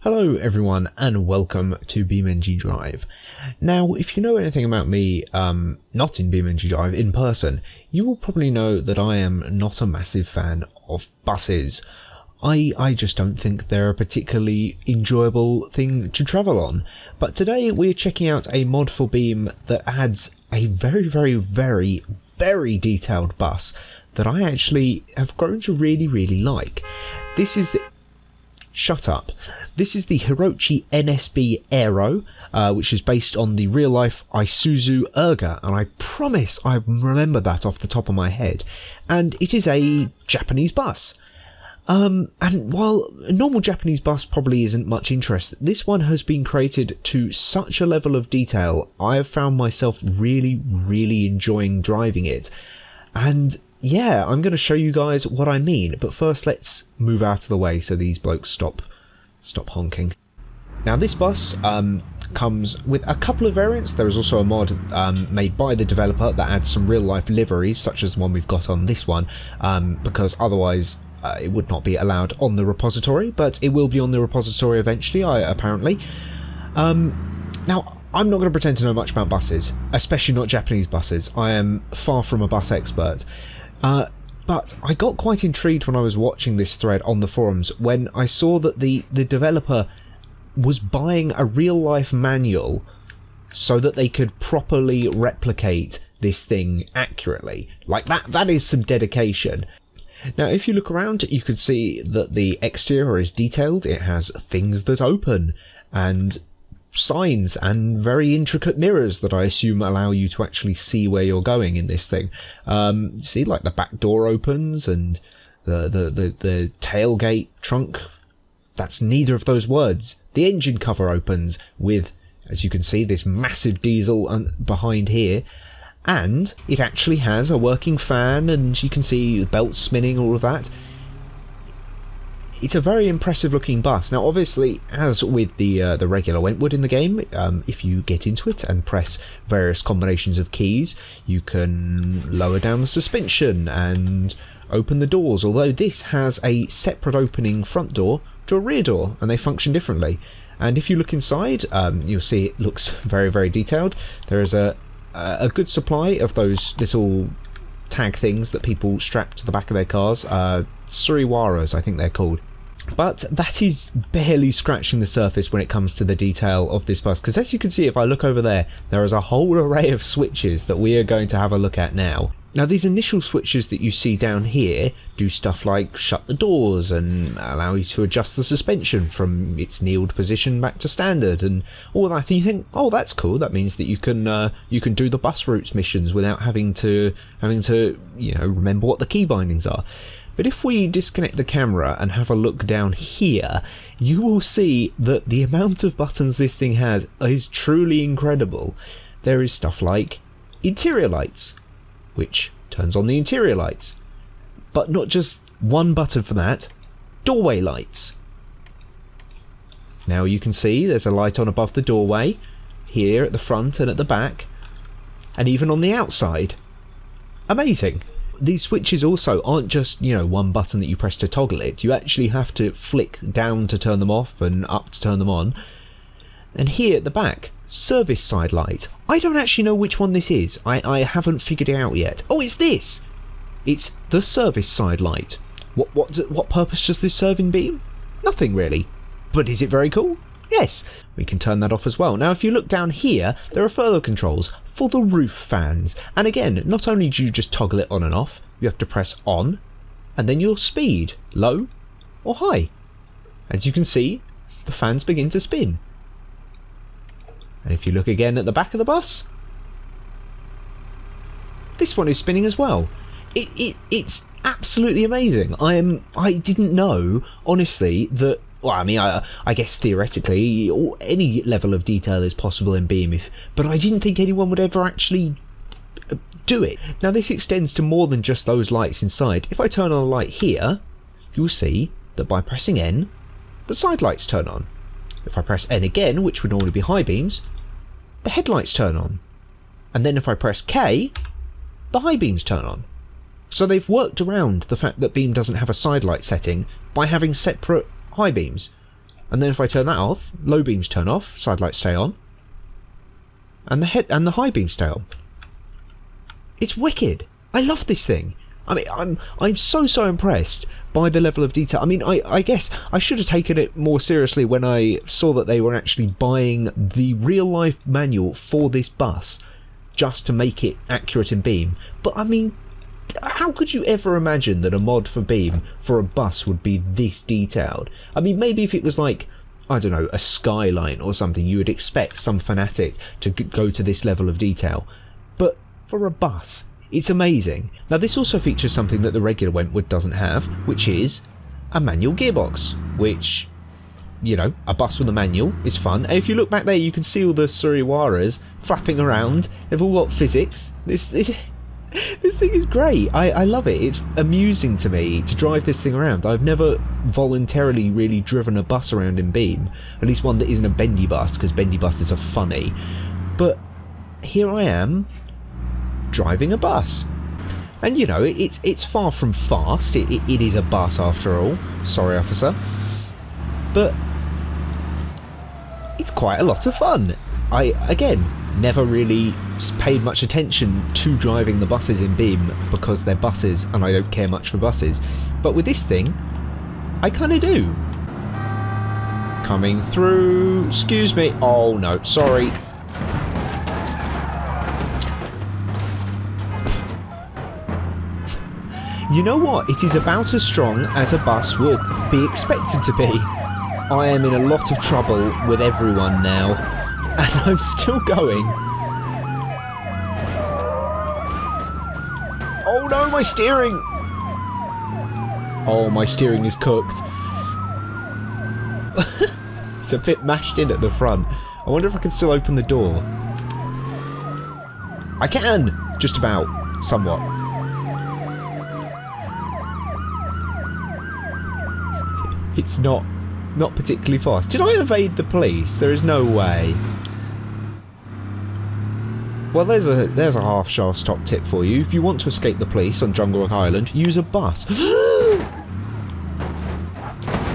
Hello everyone and welcome to BeamNG.drive. Now, if you know anything about me, not in BeamNG.drive, in person, you will probably know that I am not a massive fan of buses. I just don't think they're a particularly enjoyable thing to travel on. But today we're checking out a mod for Beam that adds a very detailed bus that I actually have grown to really like. This is the... Shut up. This is the Hirochi NSB Aero, which is based on the real-life Isuzu Erga, and I promise I remember that off the top of my head. And it is a Japanese bus. And while a normal Japanese bus probably isn't much interest, this one has been created to such a level of detail, I have found myself really enjoying driving it. And yeah, I'm going to show you guys what I mean, but first let's move out of the way so these blokes stop honking. Now this bus comes with a couple of variants. There is also a mod made by the developer that adds some real life liveries, such as the one we've got on this one, because otherwise it would not be allowed on the repository, but it will be on the repository eventually, apparently. Now, I'm not going to pretend to know much about buses, especially not Japanese buses. I am far from a bus expert. But I got quite intrigued when I was watching this thread on the forums when I saw that the developer was buying a real-life manual so that they could properly replicate this thing accurately. Like, that is some dedication. Now, if you look around, you can see that the exterior is detailed. It has things that open, and signs and very intricate mirrors that I assume allow you to actually see where you're going in this thing. See, like the back door opens and the tailgate trunk. That's neither of those words. The engine cover opens with, as you can see, this massive diesel behind here. And it actually has a working fan, and you can see the belts spinning, all of that. It's a very impressive looking bus. Now obviously, as with the regular Wentwood in the game, if you get into it and press various combinations of keys, you can lower down the suspension and open the doors, although this has a separate opening front door to a rear door, and they function differently. And if you look inside, you'll see it looks very detailed. There is a good supply of those little tag things that people strap to the back of their cars, suriwaras I think they're called. But that is barely scratching the surface when it comes to the detail of this bus, because as you can see, if I look over there, there is a whole array of switches that we are going to have a look at now. Now these initial switches that you see down here do stuff like shut the doors and allow you to adjust the suspension from its kneeled position back to standard and all that, and you think, oh, that's cool, that means that you can do the bus routes missions without having to remember what the key bindings are. But if we disconnect the camera and have a look down here, you will see that the amount of buttons this thing has is truly incredible. There is stuff like interior lights, which turns on the interior lights. But not just one button for that, doorway lights. Now you can see there's a light on above the doorway, here at the front and at the back, and even on the outside. Amazing. These switches also aren't just, one button that you press to toggle it. You actually have to flick down to turn them off and up to turn them on. And here at the back, service side light. I don't actually know which one this is. I haven't figured it out yet. Oh, it's this! It's the service side light. What purpose does this serve in Beam? Nothing really. But is it very cool? Yes, we can turn that off as well. Now if you look down here, there are further controls for the roof fans. And again, not only do you just toggle it on and off, you have to press on, and then your speed, low or high. As you can see, the fans begin to spin. And if you look again at the back of the bus, this one is spinning as well. It's absolutely amazing. I didn't know, honestly, that... Well, I mean, I guess theoretically, any level of detail is possible in Beam, but I didn't think anyone would ever actually do it. Now, this extends to more than just those lights inside. If I turn on a light here, you will see that by pressing N, the side lights turn on. If I press N again, which would normally be high beams, the headlights turn on. And then if I press K, the high beams turn on. So they've worked around the fact that Beam doesn't have a side light setting by having separate high beams. And then if I turn that off, low beams turn off, side lights stay on, and the high beams stay on. It's wicked. I love this thing. I mean, I'm so impressed by the level of detail. I mean, I guess I should have taken it more seriously when I saw that they were actually buying the real life manual for this bus just to make it accurate in Beam. But I mean, how could you ever imagine that a mod for Beam for a bus would be this detailed? I mean, maybe if it was like, I don't know, a skyline or something, you would expect some fanatic to go to this level of detail. But for a bus, it's amazing. Now this also features something that the regular Wentworth doesn't have, which is a manual gearbox, which, you know, a bus with a manual is fun. And if you look back there, you can see all the Suriwaras flapping around. They've all got physics. This thing is great. I love it. It's amusing to me to drive this thing around. I've never voluntarily really driven a bus around in Beam, at least one that isn't a bendy bus, because bendy buses are funny. But here I am, driving a bus. And you know, it's far from fast. It is a bus after all. Sorry, officer. But it's quite a lot of fun. I, again, never really paid much attention to driving the buses in Beam because they're buses and I don't care much for buses. But with this thing, I kind of do. Coming through. Excuse me. Oh no, sorry. You know what? It is about as strong as a bus would be expected to be. I am in a lot of trouble with everyone now, and I'm still going. Oh no, my steering! Oh, my steering is cooked. It's a bit mashed in at the front. I wonder if I can still open the door. I can! Just about. Somewhat. It's not particularly fast. Did I evade the police? There is no way. Well, there's a half-shaft top tip for you. If you want to escape the police on Jungle Rock Island, use a bus.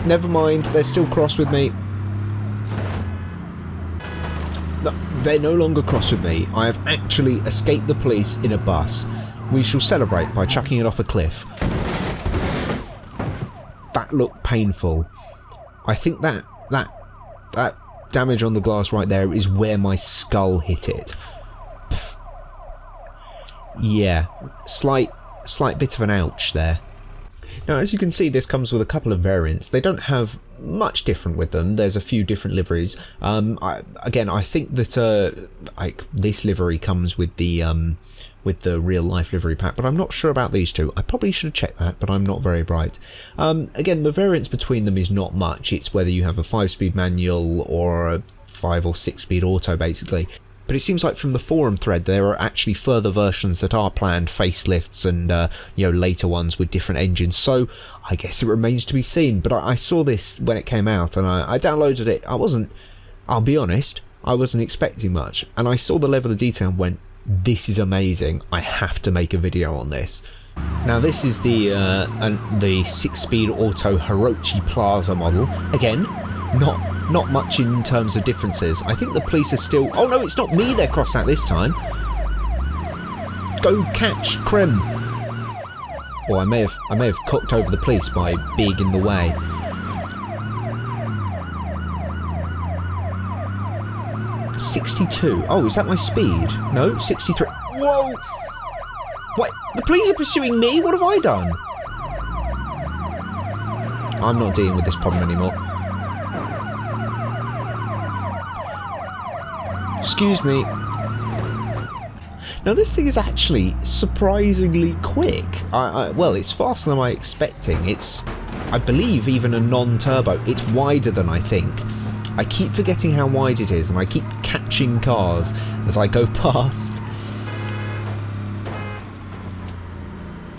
Never mind, they're still cross with me. No, they're no longer cross with me. I have actually escaped the police in a bus. We shall celebrate by chucking it off a cliff. That looked painful. I think that damage on the glass right there is where my skull hit it. Yeah, slight bit of an ouch there. Now, as you can see, this comes with a couple of variants. They don't have much different with them. There's a few different liveries. I think that like this livery comes with the real life livery pack, but I'm not sure about these two. I probably should have checked that, but I'm not very bright. Again, the variance between them is not much. It's whether you have a 5-speed manual or a 5 or 6-speed auto, basically. But it seems like from the forum thread there are actually further versions that are planned, facelifts and later ones with different engines. So I guess it remains to be seen. But I saw this when it came out and I downloaded it. I'll be honest, I wasn't expecting much. And I saw the level of detail and went, this is amazing. I have to make a video on this. Now this is the 6-speed auto Hirochi Plaza model. Again, not much in terms of differences. I think the police are still... Oh no, it's not me they're cross at this time. Go catch Krem. Or I may have cooked over the police by being in the way. .62. Oh, is that my speed? No, 63. Whoa! What? The police are pursuing me? What have I done? I'm not dealing with this problem anymore. Excuse me. Now this thing is actually surprisingly quick. Well, it's faster than I'm expecting. It's, I believe, even a non-turbo. It's wider than I think. I keep forgetting how wide it is, and I keep catching cars as I go past.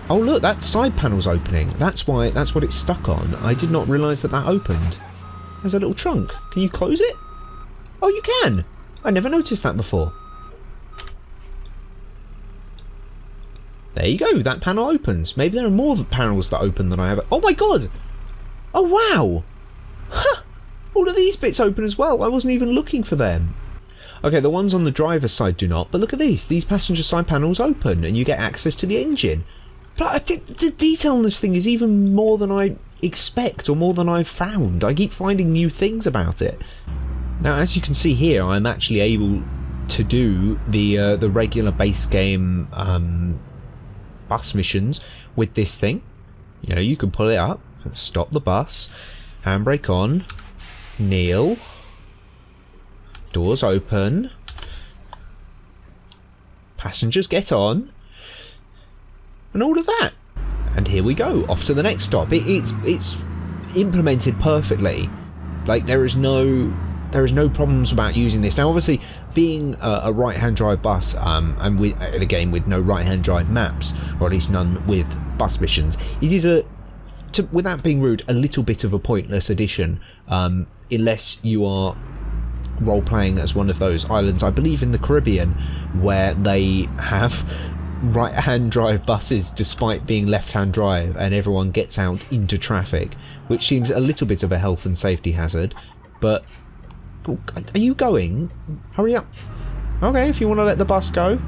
Oh look, that side panel's opening. That's what it's stuck on. I did not realise that opened. There's a little trunk. Can you close it? Oh, you can! I never noticed that before. There you go, that panel opens. Maybe there are more panels that open than I have. Oh my god! Oh wow! Huh! all of these bits open as well. I wasn't even looking for them. Okay, the ones on the driver's side do not, but look at these. These passenger side panels open and you get access to the engine. But I think the detail on this thing is even more than I expect, or more than I've found. I keep finding new things about it. Now, as you can see here, I'm actually able to do the regular base game bus missions with this thing. You know, you can pull it up, stop the bus, handbrake on, kneel, doors open, passengers get on, and all of that. And here we go, off to the next stop. It's implemented perfectly. Like, there is no problems about using this. Now, obviously, being a right-hand drive bus, and in a game with no right-hand drive maps, or at least none with bus missions, it is without being rude, a little bit of a pointless addition, unless you are role-playing as one of those islands, I believe in the Caribbean, where they have right-hand drive buses despite being left-hand drive, and everyone gets out into traffic, which seems a little bit of a health and safety hazard. But are you going? Hurry up. Okay, if you want to let the bus go.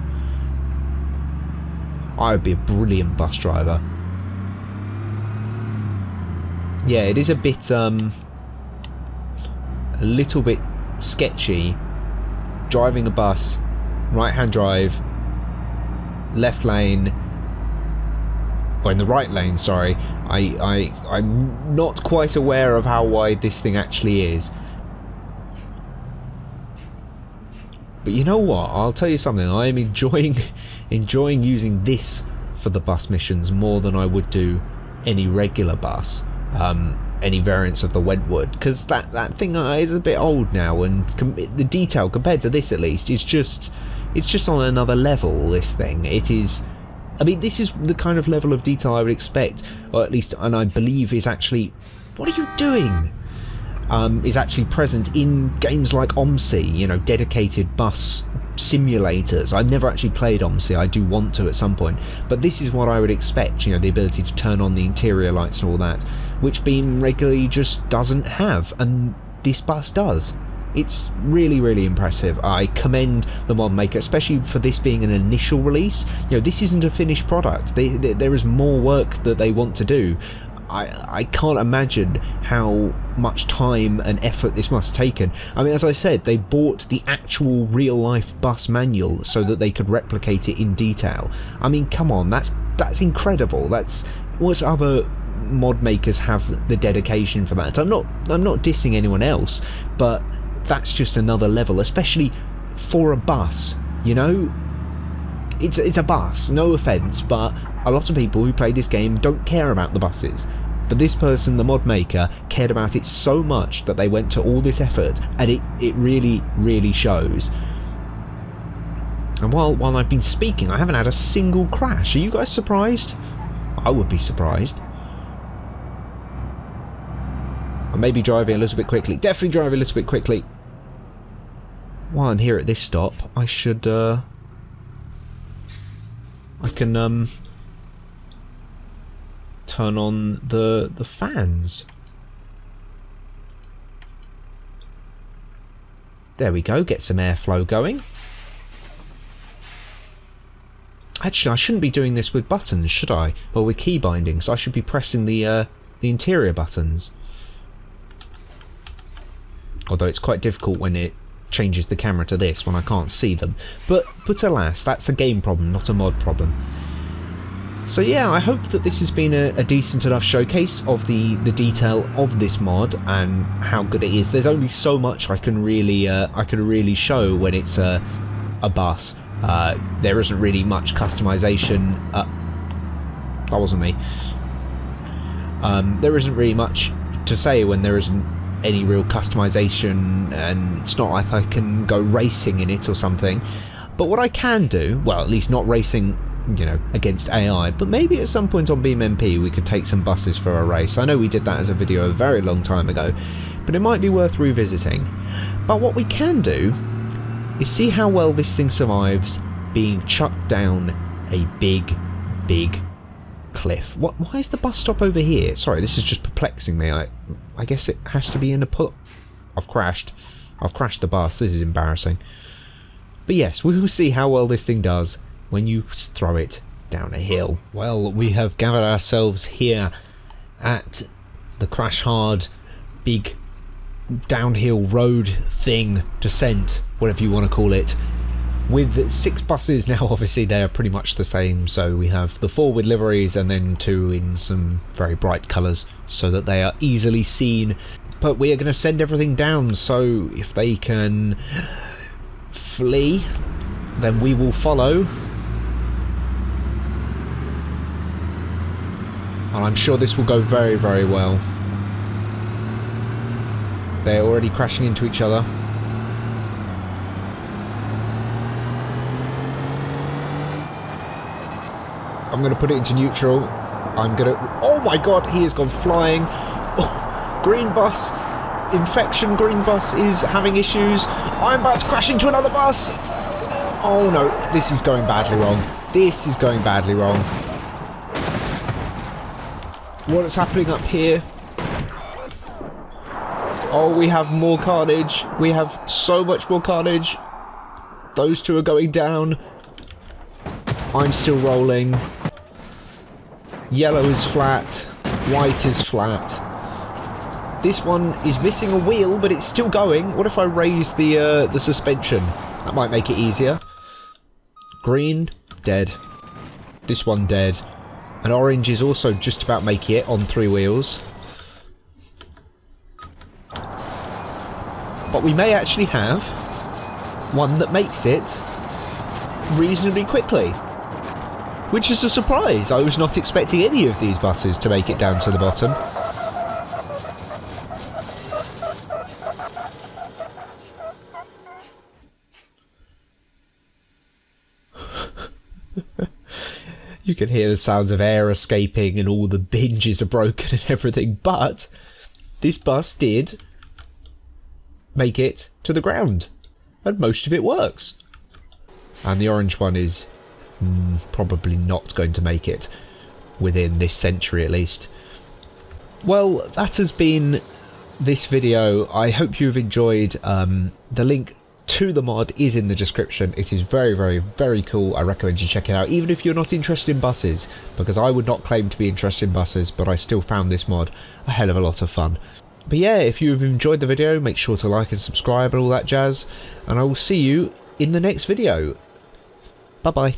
I would be a brilliant bus driver. Yeah, it is a bit a little bit sketchy driving a bus, right-hand drive, left lane, or in the right lane, sorry. I'm not quite aware of how wide this thing actually is. But you know what? I'll tell you something. I am enjoying using this for the bus missions more than I would do any regular bus, any variants of the Wentwood, because that thing is a bit old now, and the detail compared to this, at least, is just on another level. This thing, it is. I mean, this is the kind of level of detail I would expect, or at least, and I believe is actually. What are you doing? Is actually present in games like OMSI, you know, dedicated bus simulators. I've never actually played OMSI, I do want to at some point, but this is what I would expect, you know, the ability to turn on the interior lights and all that, which Beam regularly just doesn't have, and this bus does. It's really, really impressive. I commend the mod maker, especially for this being an initial release. You know, this isn't a finished product. There is more work that they want to do. I can't imagine how much time and effort this must have taken. I mean, as I said, they bought the actual real-life bus manual so that they could replicate it in detail. I mean, come on, that's incredible. That's what other mod makers have the dedication for that. I'm not dissing anyone else, but that's just another level, especially for a bus. You know, it's a bus. No offence, but a lot of people who play this game don't care about the buses. But this person, the mod maker, cared about it so much that they went to all this effort, and it really, really shows. And while I've been speaking, I haven't had a single crash. Are you guys surprised? I would be surprised. I may be driving a little bit quickly. Definitely driving a little bit quickly. While I'm here at this stop, I should, I can, turn on the fans. There we go, get some airflow going. Actually, I shouldn't be doing this with buttons, should I? Or with key bindings. I should be pressing the interior buttons. Although it's quite difficult when it changes the camera to this, when I can't see them. But alas, that's a game problem, not a mod problem. So yeah, I hope that this has been a decent enough showcase of the detail of this mod and how good it is. There's only so much I can really show when it's a bus. There isn't really much customization. That wasn't me. There isn't really much to say when there isn't any real customization, and it's not like I can go racing in it or something. But what I can do, well, at least not racing, you know, against AI, but maybe at some point on BeamNG we could take some buses for a race. I know we did that as a video a very long time ago, but it might be worth revisiting. But what we can do is see how well this thing survives being chucked down a big cliff. Why is the bus stop over here? Sorry, this is just perplexing me. I guess it has to be in a I've crashed. I've crashed the bus. This is embarrassing. But yes, we will see how well this thing does when you throw it down a hill. Well, we have gathered ourselves here at the crash hard big downhill road thing, descent, whatever you want to call it, with 6 buses. Now obviously they are pretty much the same, so we have the 4 with liveries and then 2 in some very bright colours so that they are easily seen. But we are going to send everything down, so if they can flee then we will follow, and I'm sure this will go very, very well. They're already crashing into each other. I'm going to put it into neutral. I'm going to... Oh my god, he has gone flying. Oh, green bus. Infection green bus is having issues. I'm about to crash into another bus. Oh no, this is going badly wrong. This is going badly wrong. What is happening up here? Oh, we have more carnage. We have so much more carnage. Those 2 are going down. I'm still rolling. Yellow is flat. White is flat. This one is missing a wheel, but it's still going. What if I raise the suspension? That might make it easier. Green, dead. This one dead. And orange is also just about making it on 3 wheels. But we may actually have one that makes it reasonably quickly. Which is a surprise. I was not expecting any of these buses to make it down to the bottom. You can hear the sounds of air escaping and all the hinges are broken and everything, but this bus did make it to the ground, and most of it works. And the orange one is probably not going to make it within this century at least. Well, that has been this video. I hope you've enjoyed. The link to the mod is in the description. It is very, very, very cool. I recommend you check it out, even if you're not interested in buses, because I would not claim to be interested in buses, but I still found this mod a hell of a lot of fun. But yeah, if you've enjoyed the video, make sure to like and subscribe and all that jazz, and I will see you in the next video. Bye bye.